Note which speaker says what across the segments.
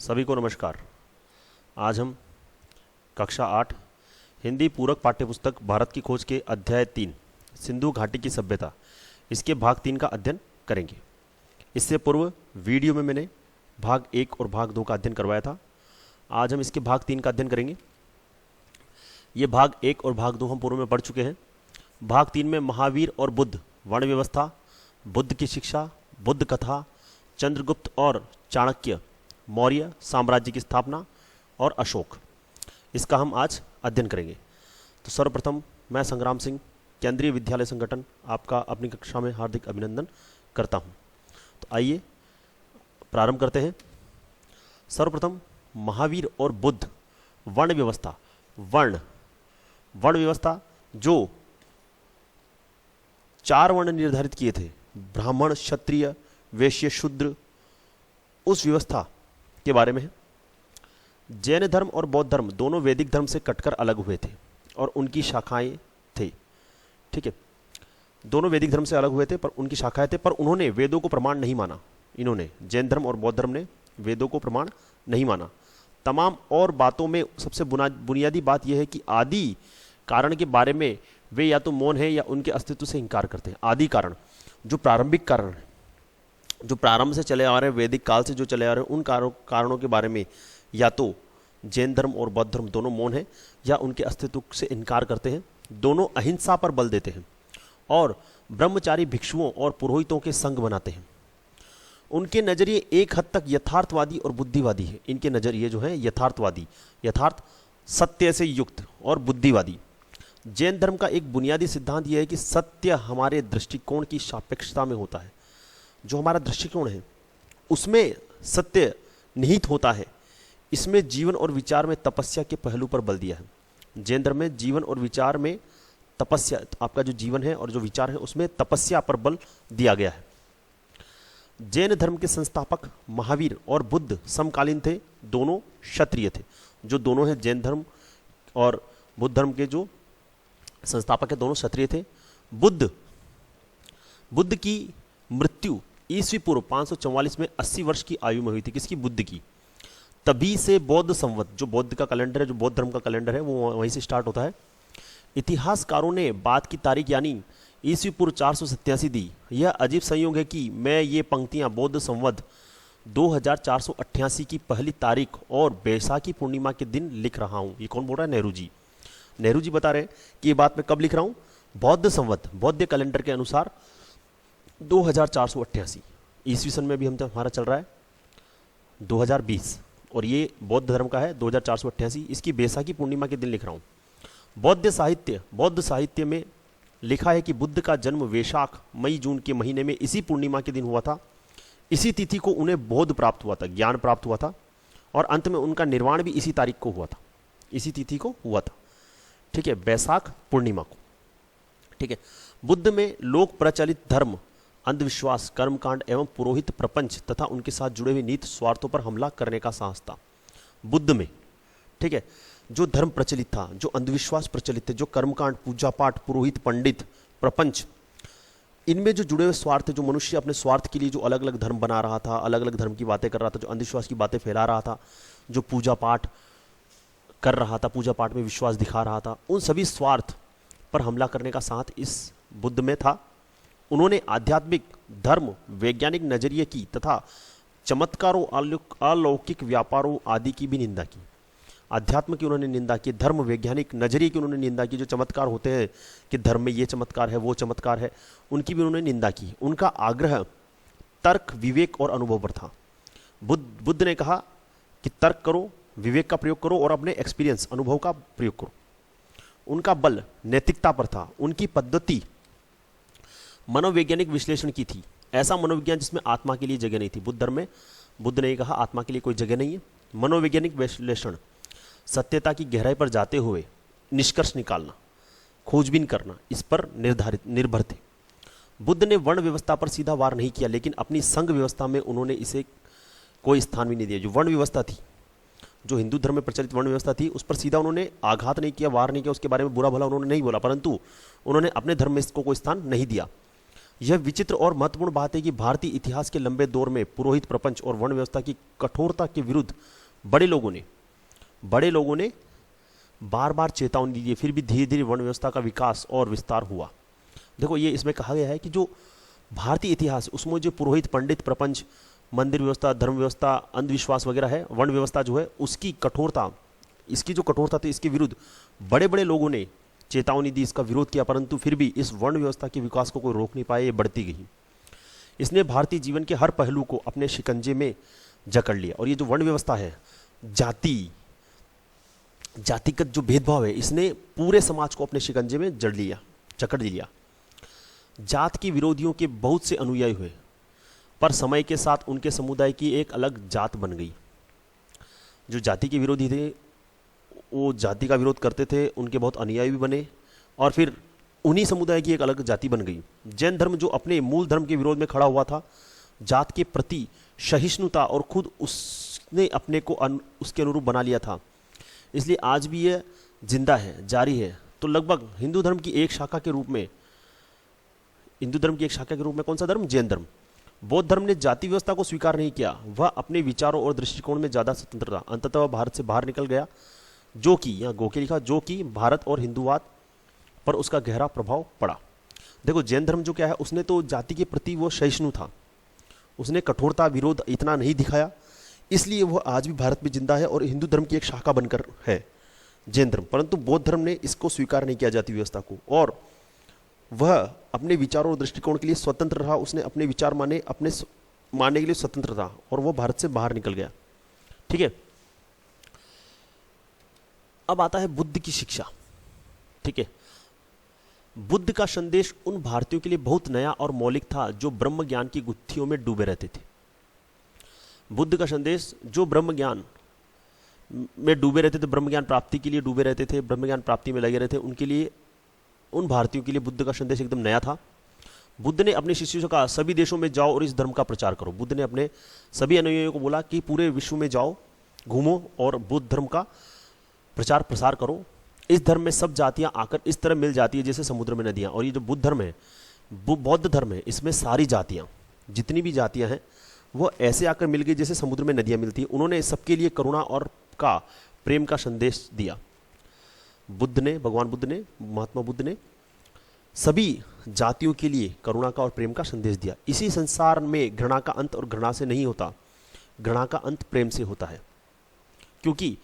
Speaker 1: सभी को नमस्कार। आज हम कक्षा 8 हिंदी पूरक पाठ्यपुस्तक भारत की खोज के अध्याय 3 सिंधु घाटी की सभ्यता इसके भाग 3 का अध्ययन करेंगे। इससे पूर्व वीडियो में मैंने भाग 1 और भाग 2 का अध्ययन करवाया था। आज हम इसके भाग 3 का अध्ययन करेंगे। ये भाग 1 और भाग 2 हम पूर्व में पढ़ चुके हैं। भाग 3 में महावीर और बुद्ध, वर्ण व्यवस्था, बुद्ध की शिक्षा, बुद्ध कथा, चंद्रगुप्त और चाणक्य, मौर्य साम्राज्य की स्थापना और अशोक, इसका हम आज अध्ययन करेंगे। तो सर्वप्रथम मैं संग्राम सिंह, केंद्रीय विद्यालय संगठन, आपका अपनी कक्षा में हार्दिक अभिनंदन करता हूं। तो आइए प्रारंभ करते हैं। सर्वप्रथम महावीर और बुद्ध, वर्ण व्यवस्था। वर्ण व्यवस्था जो 4 वर्ण निर्धारित किए थे, ब्राह्मण, क्षत्रिय, वैश्य, शूद्र, उस व्यवस्था के बारे में है। जैन धर्म और बौद्ध धर्म दोनों वैदिक धर्म से कटकर अलग हुए थे और उनकी शाखाएं थे। ठीक है, दोनों वैदिक धर्म से अलग हुए थे पर उनकी शाखाएं थे, पर उन्होंने वेदों को प्रमाण नहीं माना। इन्होंने, जैन धर्म और बौद्ध धर्म ने वेदों को प्रमाण नहीं माना। तमाम और बातों में सबसे बुनियादी बात यह है कि आदि कारण के बारे में वे या तो मौन है या उनके अस्तित्व से इंकार करते हैं। आदि कारण, जो प्रारंभिक कारण है, जो प्रारंभ से चले आ रहे हैं, वैदिक काल से जो चले आ रहे हैं, उन कारणों के बारे में या तो जैन धर्म और बौद्ध धर्म दोनों मौन है या उनके अस्तित्व से इनकार करते हैं। दोनों अहिंसा पर बल देते हैं और ब्रह्मचारी भिक्षुओं और पुरोहितों के संग बनाते हैं। उनके नजरिए एक हद तक यथार्थवादी और बुद्धिवादी है। इनके नजरिए जो है यथार्थवादी, यथार्थ सत्य से युक्त और बुद्धिवादी। जैन धर्म का एक बुनियादी सिद्धांत यह है कि सत्य हमारे दृष्टिकोण की सापेक्षता में होता है। जो हमारा दृष्टिकोण है उसमें सत्य निहित होता है। इसमें जीवन और विचार में तपस्या के पहलू पर बल दिया है। जैन धर्म में जीवन और विचार में तपस्या, आपका जो जीवन है और जो विचार है उसमें तपस्या पर बल दिया गया है। जैन धर्म के संस्थापक महावीर और बुद्ध समकालीन थे, दोनों क्षत्रिय थे। जो दोनों हैं जैन धर्म और बुद्ध धर्म के जो संस्थापक है, दोनों क्षत्रिय थे। बुद्ध की मृत्यु ईस्वी पूर्व 544 में 80 वर्ष की आयु में हुई थी। किसकी? बुद्ध की। तभी से बौद्ध संवत, जो बौद्ध का कैलेंडर है, जो बौद्ध धर्म का कैलेंडर है, वो वहीं से स्टार्ट होता है। इतिहासकारों ने बाद की तारीख यानी ईस्वी पूर्व 487 दी। यह अजीब संयोग है कि मैं ये पंक्तियां बौद्ध संवत 2488 की पहली तारीख और बैसाखी पूर्णिमा के दिन लिख रहा हूं। ये कौन बोल रहा है? नेहरू जी। नेहरू जी बता रहे हैं कि ये बात मैं कब लिख रहा हूं? बौद्ध संवत, बौद्ध कैलेंडर के अनुसार 2488 ईस्वी सन में भी हमारा चल रहा है 2020 और ये बौद्ध धर्म का है 2488। इसकी बैसाखी पूर्णिमा के दिन लिख रहा हूँ। बौद्ध साहित्य में लिखा है कि बुद्ध का जन्म वैशाख मई जून के महीने में इसी पूर्णिमा के दिन हुआ था। इसी तिथि को उन्हें बोध प्राप्त हुआ था, ज्ञान प्राप्त हुआ था और अंत में उनका निर्वाण भी इसी तारीख को हुआ था, इसी तिथि को हुआ था। ठीक है, बैसाख पूर्णिमा को। ठीक है, बुद्ध में लोक प्रचलित धर्म, अंधविश्वास, कर्मकांड एवं पुरोहित प्रपंच तथा उनके साथ जुड़े हुए नीत स्वार्थों पर हमला करने का साहस था बुद्ध में। ठीक है, जो धर्म प्रचलित था, जो अंधविश्वास प्रचलित थे, जो कर्मकांड, पूजा पाठ, पुरोहित, पंडित, प्रपंच, इनमें जो जुड़े हुए स्वार्थ, जो मनुष्य अपने स्वार्थ के लिए जो अलग अलग धर्म बना रहा था, अलग अलग धर्म की बातें कर रहा था, जो अंधविश्वास की बातें फैला रहा था, जो पूजा पाठ कर रहा था, पूजा पाठ में विश्वास दिखा रहा था, उन सभी स्वार्थ पर हमला करने का साथ इस बुद्ध में था। उन्होंने आध्यात्मिक, धर्म, वैज्ञानिक नजरिए की तथा चमत्कारों, अलौकिक व्यापारों आदि की भी निंदा की। अध्यात्म की उन्होंने निंदा की, धर्म, वैज्ञानिक नजरिए की उन्होंने निंदा की। जो चमत्कार होते हैं कि धर्म में ये चमत्कार है, वो चमत्कार है, उनकी भी उन्होंने निंदा की। उनका आग्रह तर्क, विवेक और अनुभव पर था। बुद्ध ने कहा कि तर्क करो, विवेक का प्रयोग करो और अपने एक्सपीरियंस, अनुभव का प्रयोग करो। उनका बल नैतिकता पर था। उनकी पद्धति मनोवैज्ञानिक विश्लेषण की थी, ऐसा मनोविज्ञान जिसमें आत्मा के लिए जगह नहीं थी। बुद्ध धर्म में बुद्ध ने कहा आत्मा के लिए कोई जगह नहीं है। मनोवैज्ञानिक विश्लेषण, सत्यता की गहराई पर जाते हुए निष्कर्ष निकालना, खोजबीन करना, इस पर निर्भर थे। बुद्ध ने वर्ण व्यवस्था पर सीधा वार नहीं किया, लेकिन अपनी संघ व्यवस्था में उन्होंने इसे कोई स्थान भी नहीं दिया। जो वर्ण व्यवस्था थी, जो हिंदू धर्म में प्रचलित वर्ण व्यवस्था थी, उस पर सीधा उन्होंने आघात नहीं किया, वार नहीं किया, उसके बारे में बुरा भला उन्होंने नहीं बोला, परंतु उन्होंने अपने धर्म में इसको कोई स्थान नहीं दिया। यह विचित्र और महत्वपूर्ण बात है कि भारतीय इतिहास के लंबे दौर में पुरोहित प्रपंच और वर्ण व्यवस्था की कठोरता के विरुद्ध बड़े लोगों ने बार बार चेतावनी दी, फिर भी धीरे धीरे वर्ण व्यवस्था का विकास और विस्तार हुआ। देखो ये इसमें कहा गया है कि जो भारतीय इतिहास, उसमें जो पुरोहित, पंडित, प्रपंच, मंदिर व्यवस्था, धर्म व्यवस्था, अंधविश्वास वगैरह है, वर्ण व्यवस्था जो है उसकी कठोरता, इसकी जो कठोरता थी, इसके विरुद्ध बड़े बड़े लोगों ने चेतावनी दी, इसका विरोध किया, परंतु फिर भी इस वर्ण व्यवस्था के विकास को कोई रोक नहीं पाया, ये बढ़ती गई। इसने भारतीय जीवन के हर पहलू को अपने शिकंजे में जकड़ लिया। और ये जो वर्ण व्यवस्था है, जातिगत जो भेदभाव है, इसने पूरे समाज को अपने शिकंजे में जकड़ लिया। जात के विरोधियों के बहुत से अनुयायी हुए, पर समय के साथ उनके समुदाय की एक अलग जात बन गई। जो जाति के विरोधी थे वो जाति का विरोध करते थे, उनके बहुत अनुयायी भी बने, और फिर उन्हीं समुदाय की एक अलग जाति बन गई। जैन धर्म जो अपने मूल धर्म के विरोध में खड़ा हुआ था, जात के प्रति सहिष्णुता और खुद उसने अपने को उसके अनुरूप बना लिया था, इसलिए आज भी यह जिंदा है, जारी है। तो लगभग हिंदू धर्म की एक शाखा के रूप में कौन सा धर्म? जैन धर्म। बौद्ध धर्म ने जाति व्यवस्था को स्वीकार नहीं किया, वह अपने विचारों और दृष्टिकोण में ज्यादा स्वतंत्र था। अंततः वह भारत से बाहर निकल गया, जो कि यहाँ गोके लिखा, जो कि भारत और हिंदूवाद पर उसका गहरा प्रभाव पड़ा। देखो जैन धर्म जो क्या है, उसने तो जाति के प्रति वो सहिष्णु था, उसने कठोरता, विरोध इतना नहीं दिखाया, इसलिए वह आज भी भारत में जिंदा है और हिंदू धर्म की एक शाखा बनकर है जैन धर्म। परंतु बौद्ध धर्म ने इसको स्वीकार नहीं किया, जाति व्यवस्था को, और वह अपने विचारों और दृष्टिकोण के लिए स्वतंत्र रहा। उसने अपने विचार मानने के लिए स्वतंत्र था और वह भारत से बाहर निकल गया। ठीक है, अब आता है बुद्ध की शिक्षा। ठीक है, बुद्ध का संदेश उन भारतीयों के लिए बहुत नया और मौलिक था जो ब्रह्म ज्ञान की गुत्थियों में डूबे रहते थे। बुद्ध का संदेश जो ब्रह्म ज्ञान में डूबे रहते थे, ब्रह्म ज्ञान प्राप्ति के लिए डूबे रहते थे, ब्रह्म ज्ञान प्राप्ति में लगे रहते, उनके लिए, उन भारतीयों के लिए बुद्ध का संदेश एकदम नया था। बुद्ध ने अपने शिष्यों से कहा, सभी देशों में जाओ और इस धर्म का प्रचार करो। बुद्ध ने अपने सभी अनुयायियों को बोला कि पूरे विश्व में जाओ, घूमो और बुद्ध धर्म का प्रचार प्रसार करो। इस धर्म में सब जातियां आकर इस तरह मिल जाती है जैसे समुद्र में नदियां। और ये जो बुद्ध धर्म है, बौद्ध धर्म है, इसमें सारी जातियां, जितनी भी जातियां हैं, वो ऐसे आकर मिल गई जैसे समुद्र में नदियां मिलती हैं। उन्होंने सबके लिए करुणा और प्रेम का संदेश दिया। भगवान बुद्ध ने, महात्मा बुद्ध ने सभी जातियों के लिए करुणा का और प्रेम का संदेश दिया। इसी संसार में घृणा का अंत और घृणा से नहीं होता, घृणा का अंत प्रेम से होता है। क्योंकि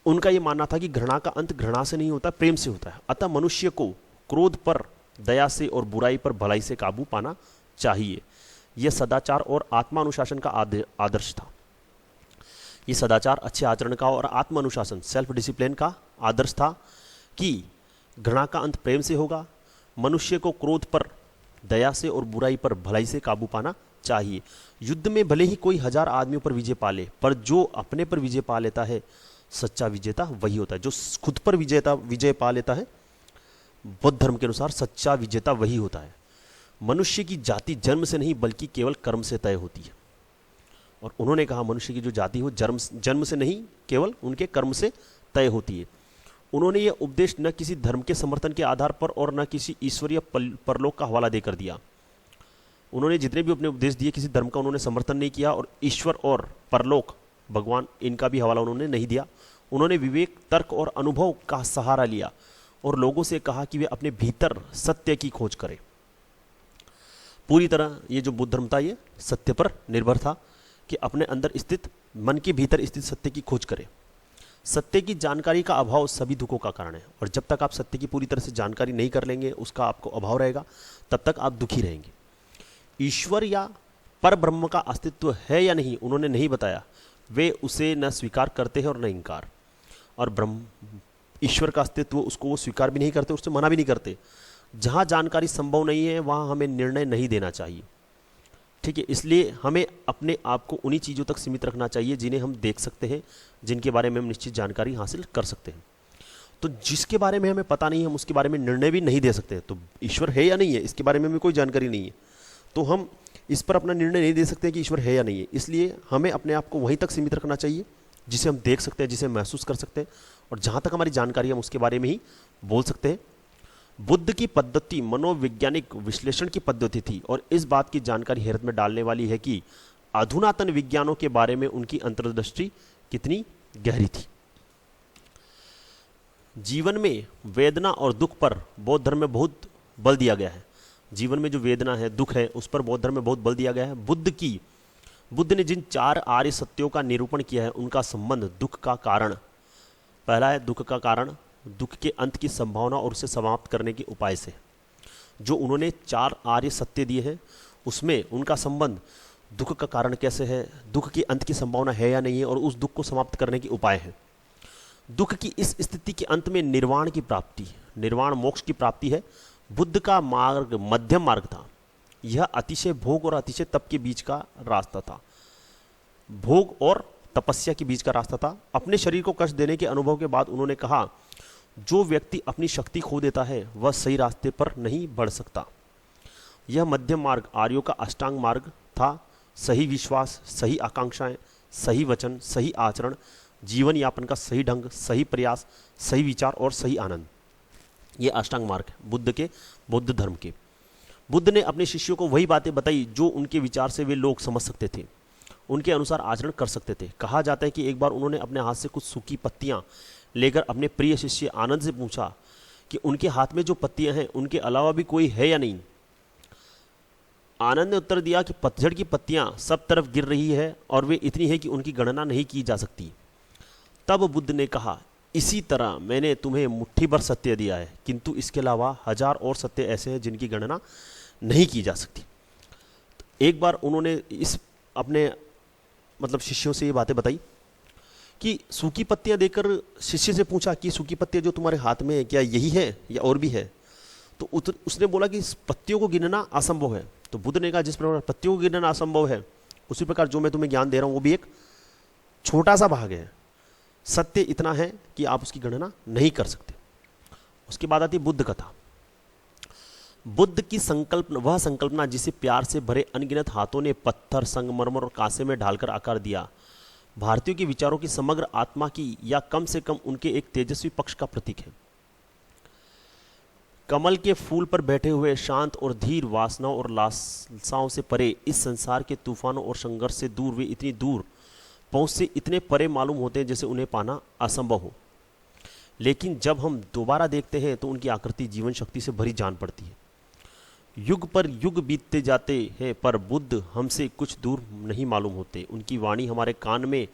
Speaker 1: उनका यह मानना था कि घृणा का अंत घृणा से नहीं होता, प्रेम से होता है। अतः मनुष्य को क्रोध पर दया से और बुराई पर भलाई से काबू पाना चाहिए। यह सदाचार और आत्मानुशासन का आदर्श था। ये सदाचार, अच्छे आचरण का और आत्मानुशासन, सेल्फ डिसिप्लिन का आदर्श था कि घृणा का अंत प्रेम से होगा। मनुष्य को क्रोध पर दया से और बुराई पर भलाई से काबू पाना चाहिए। युद्ध में भले ही कोई 1000 आदमियों पर विजय पा ले, पर जो अपने पर विजय पा लेता है, सच्चा विजेता वही होता है। जो खुद पर विजय पा लेता है, बौद्ध धर्म के अनुसार सच्चा विजेता वही होता है। मनुष्य की जाति जन्म से नहीं बल्कि केवल कर्म से तय होती है। और उन्होंने कहा मनुष्य की जो जाति हो जन्म से नहीं, केवल उनके कर्म से तय होती है। उन्होंने यह उपदेश न किसी धर्म के समर्थन के आधार पर और न किसी ईश्वरीय परलोक का हवाला देकर दिया। उन्होंने जितने भी अपने उपदेश दिए, किसी धर्म का उन्होंने समर्थन नहीं किया, और ईश्वर और परलोक, भगवान, इनका भी हवाला उन्होंने नहीं दिया। उन्होंने विवेक, तर्क और अनुभव का सहारा लिया और लोगों से कहा कि वे अपने भीतर सत्य की खोज करें। पूरी तरह ये जो बुद्ध धर्म था, ये सत्य पर निर्भर था कि अपने अंदर स्थित, मन के भीतर स्थित सत्य की खोज करें। सत्य की जानकारी का अभाव सभी दुखों का कारण है, और जब तक आप सत्य की पूरी तरह से जानकारी नहीं कर लेंगे, उसका आपको अभाव रहेगा, तब तक आप दुखी रहेंगे। ईश्वर या पर ब्रह्म का अस्तित्व है या नहीं, उन्होंने नहीं बताया। वे उसे न स्वीकार करते हैं और न इंकार। और ईश्वर का अस्तित्व, उसको वो स्वीकार भी नहीं करते, उससे मना भी नहीं करते। जहाँ जानकारी संभव नहीं है, वहाँ हमें निर्णय नहीं देना चाहिए। ठीक है, इसलिए हमें अपने आप को उन्हीं चीज़ों तक सीमित रखना चाहिए जिन्हें हम देख सकते हैं, जिनके बारे में हम निश्चित जानकारी हासिल कर सकते हैं। तो जिसके बारे में हमें पता नहीं है, हम उसके बारे में निर्णय भी नहीं दे सकते। तो ईश्वर है या नहीं है, इसके बारे में हमें कोई जानकारी नहीं है, तो हम इस पर अपना निर्णय नहीं दे सकते कि ईश्वर है या नहीं है। इसलिए हमें अपने आप को वहीं तक सीमित रखना चाहिए जिसे हम देख सकते हैं, जिसे हम महसूस कर सकते हैं, और जहाँ तक हमारी जानकारी हम उसके बारे में ही बोल सकते हैं। बुद्ध की पद्धति मनोवैज्ञानिक विश्लेषण की पद्धति थी और इस बात की जानकारी हैरत में डालने वाली है कि अधुनातन विज्ञानों के बारे में उनकी अंतर्दृष्टि कितनी गहरी थी। जीवन में वेदना और दुख पर बौद्ध धर्म में बहुत बल दिया गया है। जीवन में जो वेदना है, दुख है, उस पर बौद्ध धर्म में बहुत बल दिया गया है। बुद्ध ने जिन 4 आर्य सत्यों का निरूपण किया है उनका संबंध दुख का कारण, पहला है दुख का कारण, दुख के अंत की संभावना और उसे समाप्त करने के उपाय से। जो उन्होंने 4 आर्य सत्य दिए हैं उसमें उनका संबंध दुख का कारण कैसे है, दुख के अंत की संभावना है या नहीं है, और उस दुख को समाप्त करने के उपाय है। दुख की इस स्थिति के अंत में निर्वाण की प्राप्ति, निर्वाण मोक्ष की प्राप्ति है। बुद्ध का मार्ग मध्यम मार्ग था। यह अतिशय भोग और अतिशय तप के बीच का रास्ता था, भोग और तपस्या के बीच का रास्ता था। अपने शरीर को कष्ट देने के अनुभव के बाद उन्होंने कहा, जो व्यक्ति अपनी शक्ति खो देता है वह सही रास्ते पर नहीं बढ़ सकता। यह मध्यम मार्ग आर्यों का अष्टांग मार्ग था। सही विश्वास, सही आकांक्षाएं, सही वचन, सही आचरण, जीवन यापन का सही ढंग, सही प्रयास, सही विचार और सही आनंद, ये अष्टांग मार्ग है बौद्ध धर्म के। बुद्ध ने अपने शिष्यों को वही बातें बताई जो उनके विचार से वे लोग समझ सकते थे, उनके अनुसार आचरण कर सकते थे। कहा जाता है कि एक बार उन्होंने अपने हाथ से कुछ सूखी पत्तियां लेकर अपने प्रिय शिष्य आनंद से पूछा कि उनके हाथ में जो पत्तियां हैं उनके अलावा भी कोई है या नहीं। आनंद ने उत्तर दिया कि पतझड़ की पत्तियां सब तरफ गिर रही है और वे इतनी है कि उनकी गणना नहीं की जा सकती। तब बुद्ध ने कहा, इसी तरह मैंने तुम्हें मुट्ठी भर सत्य दिया है, किंतु इसके अलावा 1000 और सत्य ऐसे हैं जिनकी गणना नहीं की जा सकती। एक बार उन्होंने इस अपने शिष्यों से ये बातें बताई कि सूखी पत्तियां देकर शिष्य से पूछा कि सूखी पत्तियां जो तुम्हारे हाथ में है क्या यही है या और भी है? तो उसने बोला कि इस पत्तियों को गिनना असंभव है। तो बुद्ध ने कहा, जिस प्रकार पत्तियों को गिनना असंभव है उसी प्रकार जो मैं तुम्हें ज्ञान दे रहा हूं वो भी एक छोटा सा भाग है। सत्य इतना है कि आप उसकी गणना नहीं कर सकते। उसके बाद आती बुद्ध कथा। बुद्ध की संकल्पना, वह संकल्पना जिसे प्यार से भरे अनगिनत हाथों ने पत्थर, संगमरमर और कांसे में ढालकर आकार दिया, भारतीयों के विचारों की समग्र आत्मा की या कम से कम उनके एक तेजस्वी पक्ष का प्रतीक है। कमल के फूल पर बैठे हुए शांत और धीर, वासनाओं और लालसाओं से परे, इस संसार के तूफानों और संघर्ष से दूर, वे इतनी दूर पहुंच से इतने परे मालूम होते हैं जैसे उन्हें पाना असंभव हो। लेकिन जब हम दोबारा देखते हैं तो उनकी आकृति जीवन शक्ति से भरी जान पड़ती है। युग पर युग बीतते जाते हैं पर बुद्ध हमसे कुछ दूर नहीं मालूम होते। उनकी वाणी हमारे कान में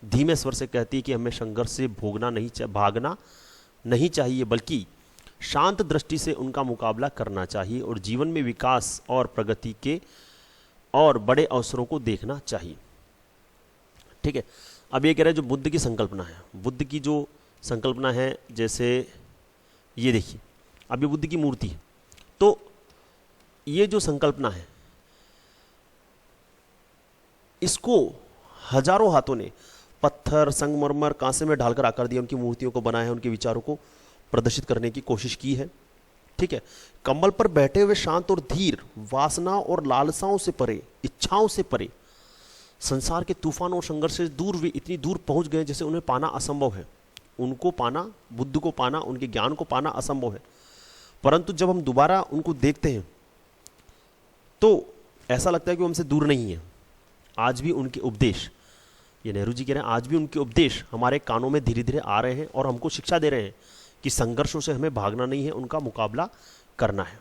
Speaker 1: धीमे स्वर से कहती है कि हमें संघर्ष से भागना नहीं चाहिए, बल्कि शांत दृष्टि से उनका मुकाबला करना चाहिए और जीवन में विकास और प्रगति के और बड़े अवसरों को देखना चाहिए। ठीक है, अब ये कह रहे हैं जो बुद्ध की संकल्पना है, बुद्ध की जो संकल्पना है, जैसे ये देखिए, अब ये बुद्ध की मूर्ति है, तो ये जो संकल्पना है इसको हजारों हाथों ने पत्थर, संगमरमर, कांसे में ढालकर आकार दिया, उनकी मूर्तियों को बनाया है, उनके विचारों को प्रदर्शित करने की कोशिश की है। ठीक है, कमल पर बैठे हुए शांत और धीर, वासना और लालसाओं से परे, इच्छाओं से परे, संसार के तूफानों और संघर्ष से दूर, वे इतनी दूर पहुंच गए जैसे उन्हें पाना असंभव है। उनको पाना, बुद्ध को पाना, उनके ज्ञान को पाना असंभव है। परंतु जब हम दोबारा उनको देखते हैं तो ऐसा लगता है कि वो हमसे दूर नहीं है। आज भी उनके उपदेश, ये नेहरू जी कह रहे हैं, आज भी उनके उपदेश हमारे कानों में धीरे धीरे आ रहे हैं और हमको शिक्षा दे रहे हैं कि संघर्षों से हमें भागना नहीं है, उनका मुकाबला करना है।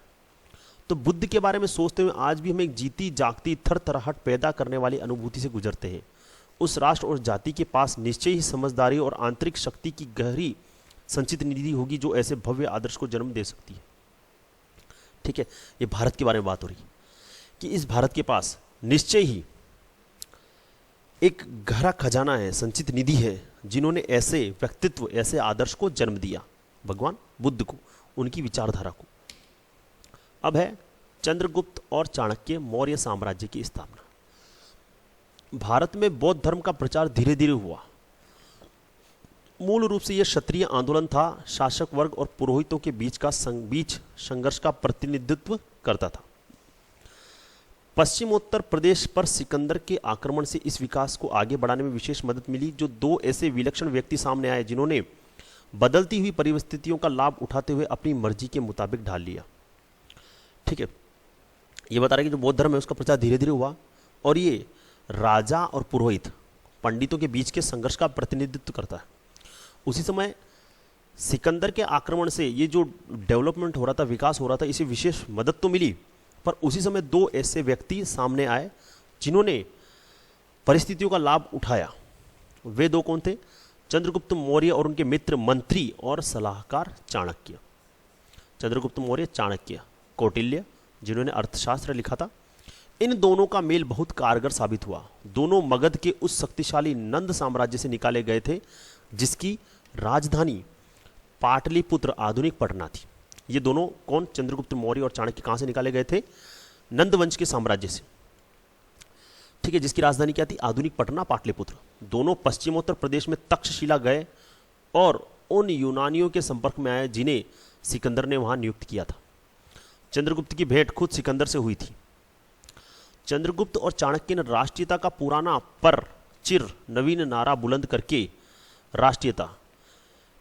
Speaker 1: तो बुद्ध के बारे में सोचते हुए आज भी हम एक जीती जागती थरथराहट पैदा करने वाली अनुभूति से गुजरते हैं। उस राष्ट्र और जाति के पास निश्चय ही समझदारी और आंतरिक शक्ति की गहरी संचित निधि होगी जो ऐसे भव्य आदर्श को जन्म दे सकती है। ठीक है, ये भारत के बारे में बात हो रही है कि इस भारत के पास निश्चय ही एक गहरा खजाना है, संचित निधि है, जिन्होंने ऐसे व्यक्तित्व, ऐसे आदर्श को जन्म दिया, भगवान बुद्ध को, उनकी विचारधारा को। अब है चंद्रगुप्त और चाणक्य मौर्य साम्राज्य की स्थापना। भारत में बौद्ध धर्म का प्रचार धीरे धीरे हुआ। मूल रूप से यह क्षत्रिय आंदोलन था, शासक वर्ग और पुरोहितों के बीच संघर्ष का प्रतिनिधित्व करता था। पश्चिमोत्तर प्रदेश पर सिकंदर के आक्रमण से इस विकास को आगे बढ़ाने में विशेष मदद मिली। जो दो ऐसे विलक्षण व्यक्ति सामने आए जिन्होंने बदलती हुई परिस्थितियों का लाभ उठाते हुए अपनी मर्जी के मुताबिक ढाल लिया। ठीक है, ये बता रहा है कि जो बौद्ध धर्म है उसका प्रचार धीरे धीरे हुआ और ये राजा और पुरोहित पंडितों के बीच के संघर्ष का प्रतिनिधित्व करता है। उसी समय सिकंदर के आक्रमण से ये जो डेवलपमेंट हो रहा था, विकास हो रहा था, इसे विशेष मदद तो मिली, पर उसी समय दो ऐसे व्यक्ति सामने आए जिन्होंने परिस्थितियों का लाभ उठाया। वे दो कौन थे? चंद्रगुप्त मौर्य और उनके मित्र मंत्री और सलाहकार चाणक्य। चंद्रगुप्त मौर्य, चाणक्य, कौटिल्य जिन्होंने अर्थशास्त्र लिखा था, इन दोनों का मेल बहुत कारगर साबित हुआ। दोनों मगध के उस शक्तिशाली नंद साम्राज्य से निकाले गए थे जिसकी राजधानी पाटलिपुत्र आधुनिक पटना थी। ये दोनों कौन? चंद्रगुप्त मौर्य और चाणक्य कहां से निकाले गए थे? नंद वंश के साम्राज्य से। ठीक है, जिसकी राजधानी क्या थी? आधुनिक पटना, पाटलिपुत्र। दोनों पश्चिमोत्तर प्रदेश में तक्षशिला गए और उन यूनानियों के संपर्क में आए जिन्हें सिकंदर ने वहां नियुक्त किया था। चंद्रगुप्त की भेंट खुद सिकंदर से हुई थी। चंद्रगुप्त और चाणक्य ने राष्ट्रीयता का पुराना पर चिर नवीन नारा बुलंद करके राष्ट्रीयता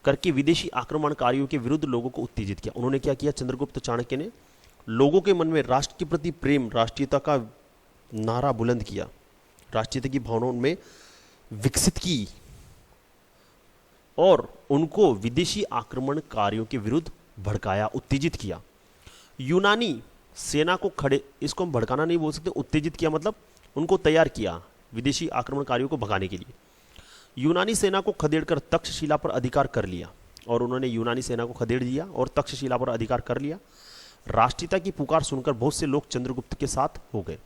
Speaker 1: करके विदेशी आक्रमणकारियों के विरुद्ध लोगों को उत्तेजित किया। उन्होंने क्या किया? चंद्रगुप्त चाणक्य ने लोगों के मन में राष्ट्र के प्रति प्रेम, राष्ट्रीयता का नारा बुलंद किया, राष्ट्रीयता की भावना उनमें विकसित की और उनको विदेशी आक्रमणकारियों के विरुद्ध भड़काया, उत्तेजित किया। यूनानी सेना को खड़े, इसको हम भड़काना नहीं बोल सकते, उत्तेजित किया मतलब उनको तैयार किया विदेशी आक्रमणकारियों को भगाने के लिए। यूनानी सेना को खदेड़कर तक्षशिला पर अधिकार कर लिया और उन्होंने यूनानी सेना को खदेड़ दिया और तक्षशिला पर अधिकार कर लिया। राष्ट्रीयता की पुकार सुनकर बहुत से लोग चंद्रगुप्त के साथ हो गए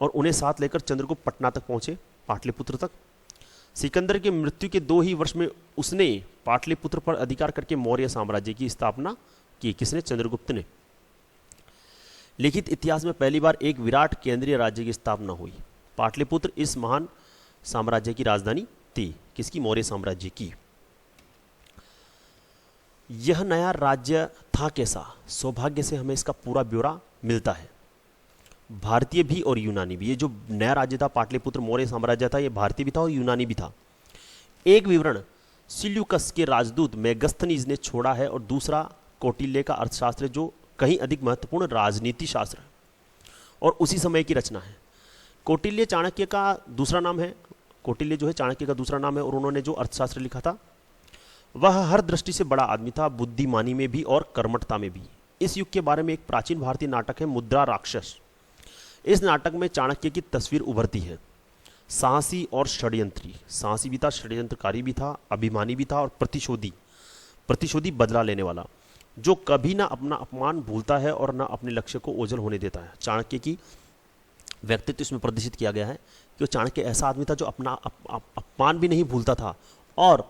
Speaker 1: और उन्हें साथ लेकर चंद्रगुप्त पटना तक पहुंचे, पाटलिपुत्र तक। सिकंदर के मृत्यु के 2 ही वर्ष में उसने पाटलिपुत्र पर अधिकार करके मौर्य साम्राज्य की स्थापना की। किसने? चंद्रगुप्त ने। लिखित इतिहास में पहली बार एक विराट केंद्रीय राज्य की स्थापना हुई। पाटलिपुत्र इस महान साम्राज्य की राजधानी थी। किसकी? मौर्य साम्राज्य की। यह नया राज्य था कैसा? सौभाग्य से हमें इसका पूरा ब्यौरा मिलता है, भारतीय भी और यूनानी भी। ये जो नया राज्य था पाटलिपुत्र मौर्य साम्राज्य था, ये भारतीय भी था और यूनानी भी था। एक विवरण सिल्यूकस के राजदूत मेगस्थनीज ने छोड़ा है और दूसरा कौटिल्य का अर्थशास्त्र जो कहीं अधिक महत्वपूर्ण राजनीति शास्त्र है और उसी समय की रचना है। कौटिल्य चाणक्य का दूसरा नाम है, कौटिल्य जो है चाणक्य का दूसरा नाम है और उन्होंने जो अर्थशास्त्र लिखा था वह हर दृष्टि से बड़ा आदमी था, बुद्धिमानी में भी और कर्मठता में भी। इस युग के बारे में एक प्राचीन भारतीय नाटक है मुद्रा राक्षस। इस नाटक में चाणक्य की तस्वीर उभरती है। साहसी और षड्यंत्री, साहसी भी था, षड्यंत्रकारी भी था, अभिमानी भी था और प्रतिशोधी बदला लेने वाला, जो कभी ना अपना अपमान भूलता है और ना अपने लक्ष्य को ओझल होने देता है। चाणक्य की व्यक्तित्व इसमें प्रदर्शित किया गया है कि चाणक्य ऐसा आदमी था जो अपना अपमान भी नहीं भूलता था और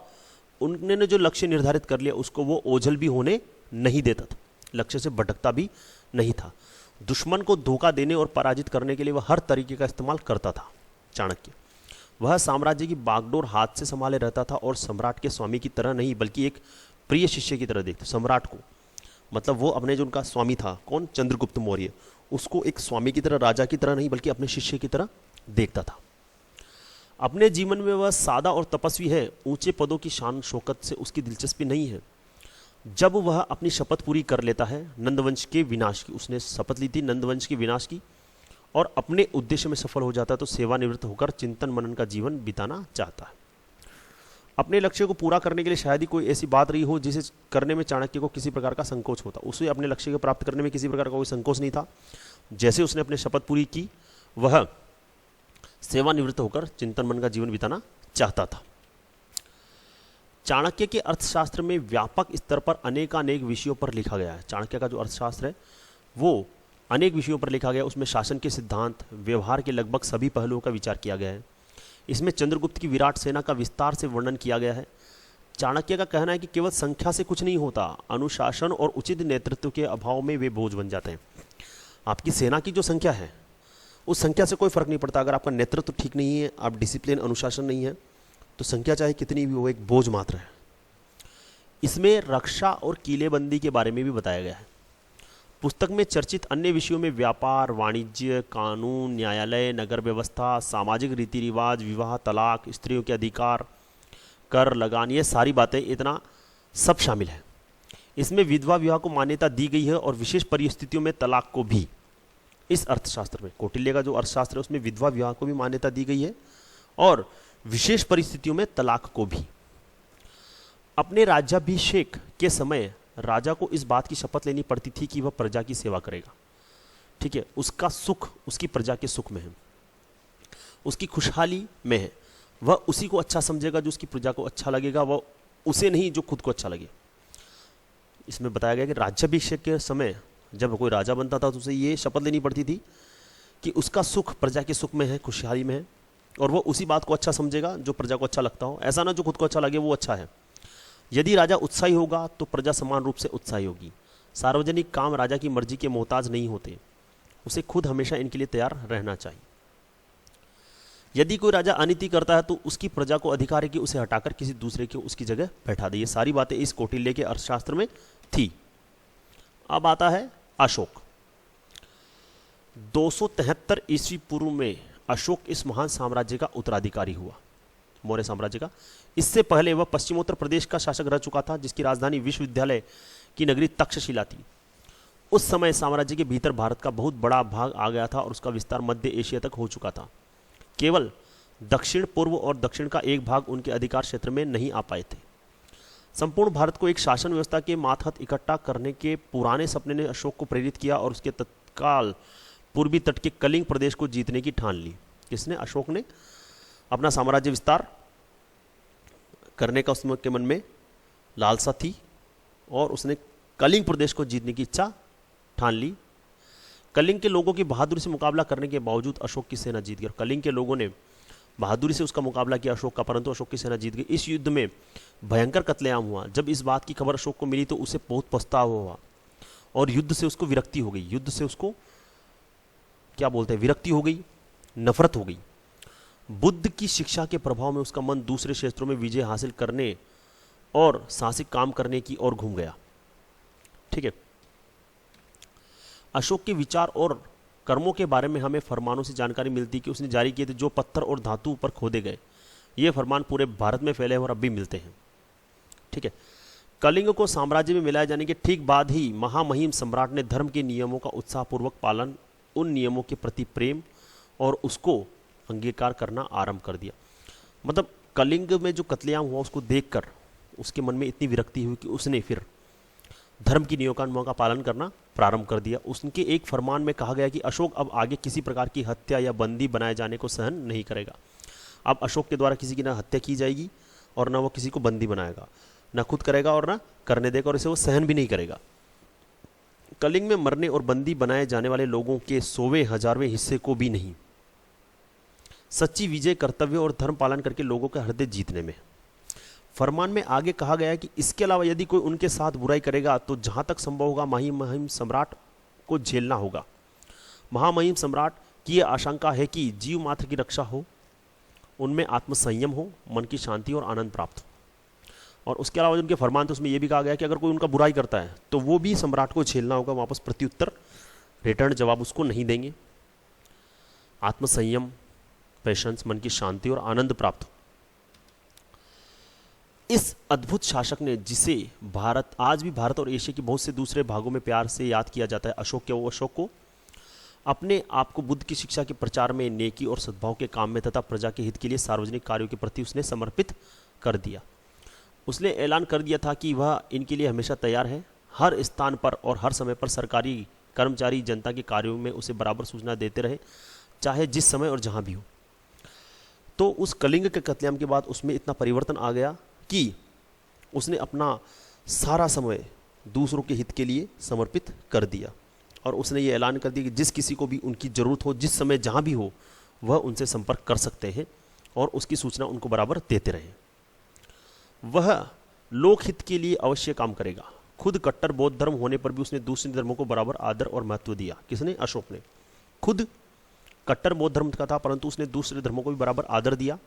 Speaker 1: उन्होंने जो लक्ष्य निर्धारित कर लिया उसको वो ओझल भी होने नहीं देता था, लक्ष्य से भटकता भी नहीं था। दुश्मन को धोखा देने और पराजित करने के लिए वह हर तरीके का इस्तेमाल करता था। चाणक्य वह साम्राज्य की बागडोर हाथ से संभाले रहता था और सम्राट के स्वामी की तरह नहीं बल्कि एक प्रिय शिष्य की तरह देखता। सम्राट को मतलब वो अपने जो उनका स्वामी था, कौन? चंद्रगुप्त मौर्य, उसको एक स्वामी की तरह, राजा की तरह नहीं बल्कि अपने शिष्य की तरह देखता था। अपने जीवन में वह सादा और तपस्वी है, ऊंचे पदों की शान शौकत से उसकी दिलचस्पी नहीं है। जब वह अपनी शपथ पूरी कर लेता है नंदवंश के विनाश की, उसने शपथ ली थी नंदवंश के विनाश की, और अपने उद्देश्य में सफल हो जाता है तो सेवानिवृत्त होकर चिंतन मनन का जीवन बिताना चाहता है। अपने लक्ष्य को पूरा करने के लिए शायद ही कोई ऐसी बात रही हो जिसे करने में चाणक्य को किसी प्रकार का संकोच होता। उसे अपने लक्ष्य को प्राप्त करने में किसी प्रकार का कोई संकोच नहीं था। जैसे उसने अपनी शपथ पूरी की वह सेवानिवृत्त होकर चिंतन मन का जीवन बिताना चाहता था। चाणक्य के अर्थशास्त्र में व्यापक स्तर पर अनेकानेक विषयों पर लिखा गया है। चाणक्य का जो अर्थशास्त्र है वो अनेक विषयों पर लिखा गया। उसमें शासन के सिद्धांत, व्यवहार के लगभग सभी पहलुओं का विचार किया गया है। इसमें चंद्रगुप्त की विराट सेना का विस्तार से वर्णन किया गया है। चाणक्य का कहना है कि केवल संख्या से कुछ नहीं होता, अनुशासन और उचित नेतृत्व के अभाव में वे बोझ बन जाते हैं। आपकी सेना की जो संख्या है उस संख्या से कोई फर्क नहीं पड़ता। अगर आपका नेतृत्व ठीक नहीं है, आप डिसिप्लिन, अनुशासन नहीं है, तो संख्या चाहे कितनी भी हो एक बोझ मात्र है। इसमें रक्षा और किलेबंदी के बारे में भी बताया गया है। पुस्तक में चर्चित अन्य विषयों में व्यापार, वाणिज्य, कानून, न्यायालय, नगर व्यवस्था, सामाजिक रीति रिवाज, विवाह, तलाक, स्त्रियों के अधिकार, कर, लगान, ये सारी बातें इतना सब शामिल है। इसमें विधवा विवाह को मान्यता दी गई है और विशेष परिस्थितियों में तलाक को भी। इस अर्थशास्त्र में, कौटिल्य का जो अर्थशास्त्र है उसमें विधवा विवाह को भी मान्यता दी गई है और विशेष परिस्थितियों में तलाक को भी। अपने राज्याभिषेक के समय राजा को इस बात की शपथ लेनी पड़ती थी कि वह प्रजा की सेवा करेगा। ठीक है, उसका सुख उसकी प्रजा के सुख में है, उसकी खुशहाली में है। वह उसी को अच्छा समझेगा जो उसकी प्रजा को अच्छा लगेगा, वह उसे नहीं जो खुद को अच्छा लगे। इसमें बताया गया कि राज्याभिषेक के समय जब कोई राजा बनता था तो उसे ये शपथ लेनी पड़ती थी कि उसका सुख प्रजा के सुख में है, खुशहाली में है, और वह उसी बात को अच्छा समझेगा जो प्रजा को अच्छा लगता हो। ऐसा ना जो खुद को अच्छा लगे वो अच्छा है। यदि राजा उत्साही होगा तो प्रजा समान रूप से उत्साही होगी। सार्वजनिक काम राजा की मर्जी के मोहताज नहीं होते, उसे खुद हमेशा इनके लिए तैयार रहना चाहिए। यदि कोई राजा अनीति करता है तो उसकी प्रजा को अधिकार है कि उसे हटाकर किसी दूसरे को उसकी जगह बैठा दे। ये सारी बातें इस कौटिल्य के अर्थशास्त्र में थी। अब आता है अशोक। 273 ईस्वी पूर्व में अशोक इस महान साम्राज्य का उत्तराधिकारी हुआ, मौर्य साम्राज्य का। इससे पहले वह पश्चिमोत्तर प्रदेश का शासक रह चुका था, जिसकी राजधानी विश्वविद्यालय की नगरी तक्षशिला थी। उस समय साम्राज्य के भीतर भारत का बहुत बड़ा भाग आ गया था और उसका विस्तार मध्य एशिया तक हो चुका था। केवल दक्षिण पूर्व और दक्षिण का एक भाग उनके अधिकार क्षेत्र में नहीं आ पाए थे। संपूर्ण भारत को एक शासन व्यवस्था के मातहत इकट्ठा करने के पुराने सपने ने अशोक को प्रेरित किया और उसके तत्काल पूर्वी तट के कलिंग प्रदेश को जीतने की ठान ली। किसने? अशोक ने। अपना साम्राज्य विस्तार करने का उसके मन में लालसा थी और उसने कलिंग प्रदेश को जीतने की इच्छा ठान ली। कलिंग के लोगों की बहादुरी से मुकाबला करने के बावजूद अशोक की सेना जीत गई। कलिंग के लोगों ने बहादुरी से उसका मुकाबला किया अशोक का, परंतु अशोक की सेना जीत गई। इस युद्ध में भयंकर कत्लेआम हुआ। जब इस बात की खबर अशोक को मिली तो उसे बहुत पछतावा हुआ और युद्ध से उसको विरक्ति हो गई। युद्ध से उसको क्या बोलते हैं, विरक्ति हो गई, नफरत हो गई। बुद्ध की शिक्षा के प्रभाव में उसका मन दूसरे क्षेत्रों में विजय हासिल करने और साहसिक काम करने की ओर घूम गया। ठीक है, अशोक के विचार और कर्मों के बारे में हमें फरमानों से जानकारी मिलती है कि उसने जारी किए थे जो पत्थर और धातु पर खोदे गए। ये फरमान पूरे भारत में फैले हैं और अब भी मिलते हैं। ठीक है, कलिंग को साम्राज्य में मिलाए जाने के ठीक बाद ही महामहिम सम्राट ने धर्म के नियमों का उत्साहपूर्वक पालन, उन नियमों के प्रति प्रेम और उसको अंगीकार करना आरंभ कर दिया। मतलब कलिंग में जो कत्लेआम हुआ उसको देखकर उसके मन में इतनी विरक्ति हुई कि उसने फिर धर्म की नियमों का पालन करना प्रारंभ कर दिया। उसके एक फरमान में कहा गया कि अशोक अब आगे किसी प्रकार की हत्या या बंदी बनाए जाने को सहन नहीं करेगा। अब अशोक के द्वारा किसी की ना हत्या की जाएगी और ना वो किसी को बंदी बनाएगा, ना खुद करेगा और ना करने देगा, और इसे वो सहन भी नहीं करेगा। कलिंग में मरने और बंदी बनाए जाने वाले लोगों के 100वें 1000वें हिस्से को भी नहीं। सच्ची विजय कर्तव्य और धर्म पालन करके लोगों का हृदय जीतने में। फरमान में आगे कहा गया है कि इसके अलावा यदि कोई उनके साथ बुराई करेगा तो जहां तक संभव होगा महामहिम सम्राट को झेलना होगा। महामहिम सम्राट की यह आशंका है कि जीव मात्र की रक्षा हो, उनमें आत्मसंयम हो, मन की शांति और आनंद प्राप्त हो। और उसके अलावा उनके फरमान तो उसमें यह भी कहा गया कि अगर कोई उनका बुराई करता है तो वो भी सम्राट को झेलना होगा, वापस प्रत्युत्तर रिटर्न जवाब उसको नहीं देंगे। आत्मसंयम, पेशेंस, मन की शांति और आनंद प्राप्त हो। इस अद्भुत शासक ने, जिसे भारत आज भी भारत और एशिया के बहुत से दूसरे भागों में प्यार से याद किया जाता है, अशोक को अपने आप को बुद्ध की शिक्षा के प्रचार में, नेकी और सद्भाव के काम में तथा प्रजा के हित के लिए सार्वजनिक कार्यों के प्रति उसने समर्पित कर दिया। उसने ऐलान कर दिया था कि वह इनके लिए हमेशा तैयार है। हर स्थान पर और हर समय पर सरकारी कर्मचारी जनता के कार्यों में उसे बराबर सूचना देते रहे, चाहे जिस समय और जहां भी हो। तो उस कलिंग के कत्लेआम के बाद उसमें इतना परिवर्तन आ गया कि उसने अपना सारा समय दूसरों के हित के लिए समर्पित कर दिया और उसने ये ऐलान कर दिया कि जिस किसी को भी उनकी ज़रूरत हो, जिस समय जहाँ भी हो, वह उनसे संपर्क कर सकते हैं और उसकी सूचना उनको बराबर देते रहें। वह लोकहित के लिए अवश्य काम करेगा। खुद कट्टर बौद्ध धर्म होने पर भी उसने दूसरे धर्मों को बराबर आदर और महत्व दिया। किसने? अशोक ने। खुद कट्टर बौद्ध धर्म का था परंतु उसने दूसरे धर्मों को भी बराबर आदर दिया।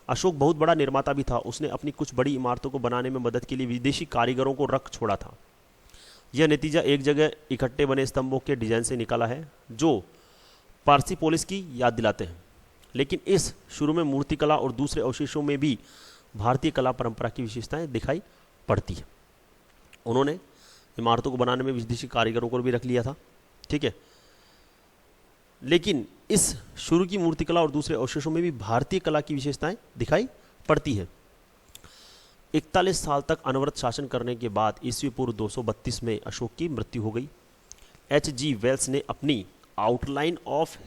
Speaker 1: अशोक बहुत बड़ा निर्माता भी था। उसने अपनी कुछ बड़ी इमारतों को बनाने में मदद के लिए विदेशी कारीगरों को रख छोड़ा था। यह नतीजा एक जगह इकट्ठे बने स्तंभों के डिजाइन से निकाला है जो पार्सिपोलिस की याद दिलाते हैं। लेकिन इस शुरू में मूर्तिकला और दूसरे अवशेषों में भी भारतीय कला परंपरा की विशेषताएं दिखाई पड़ती है। उन्होंने इमारतों को बनाने में विदेशी कारीगरों को भी रख लिया था, ठीक है। लेकिन इस शुरू की मूर्तिकला और दूसरे अवशेषों में भी भारतीय कला की विशेषताएं दिखाई पड़ती है। 41 साल तक अनवरत शासन करने के बाद ईस्वी पूर्व 232 में अशोक की मृत्यु हो गई। H.G. वेल्स ने अपनी आउटलाइन ऑफ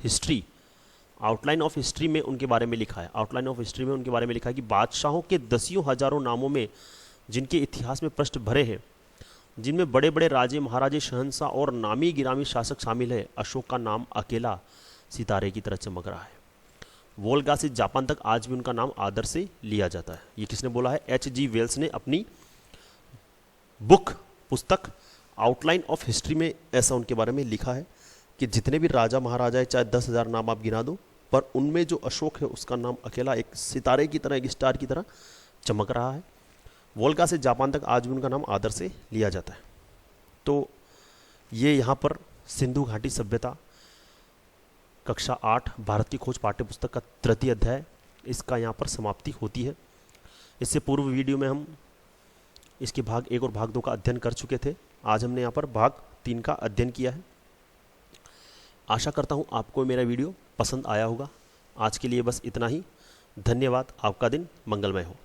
Speaker 1: हिस्ट्री में उनके बारे में लिखा है। आउटलाइन ऑफ हिस्ट्री में उनके बारे में लिखा है कि बादशाहों के दसियों हजारों नामों में जिनके इतिहास में पृष्ठ भरे हैं, जिनमें बड़े बड़े राजे, महाराजे, शहंशाह और नामी गिरामी शासक शामिल है, अशोक का नाम अकेला सितारे की तरह चमक रहा है। वोल्गा से जापान तक आज भी उनका नाम आदर से लिया जाता है। ये किसने बोला है? H.G. वेल्स ने अपनी पुस्तक आउटलाइन ऑफ हिस्ट्री में ऐसा उनके बारे में लिखा है कि जितने भी राजा महाराजा है, चाहे 10,000 नाम आप गिना दो, पर उनमें जो अशोक है उसका नाम अकेला एक सितारे की तरह, एक स्टार की तरह चमक रहा है। वोल्गा से जापान तक आज भी उनका नाम आदर से लिया जाता है। तो ये यहाँ पर सिंधु घाटी सभ्यता कक्षा 8 भारत की खोज पाठ्य पुस्तक का तृतीय अध्याय, इसका यहाँ पर समाप्ति होती है। इससे पूर्व वीडियो में हम इसके भाग 1 और भाग 2 का अध्ययन कर चुके थे। आज हमने यहाँ पर भाग 3 का अध्ययन किया है। आशा करता हूँ आपको मेरा वीडियो पसंद आया होगा। आज के लिए बस इतना ही। धन्यवाद। आपका दिन मंगलमय हो।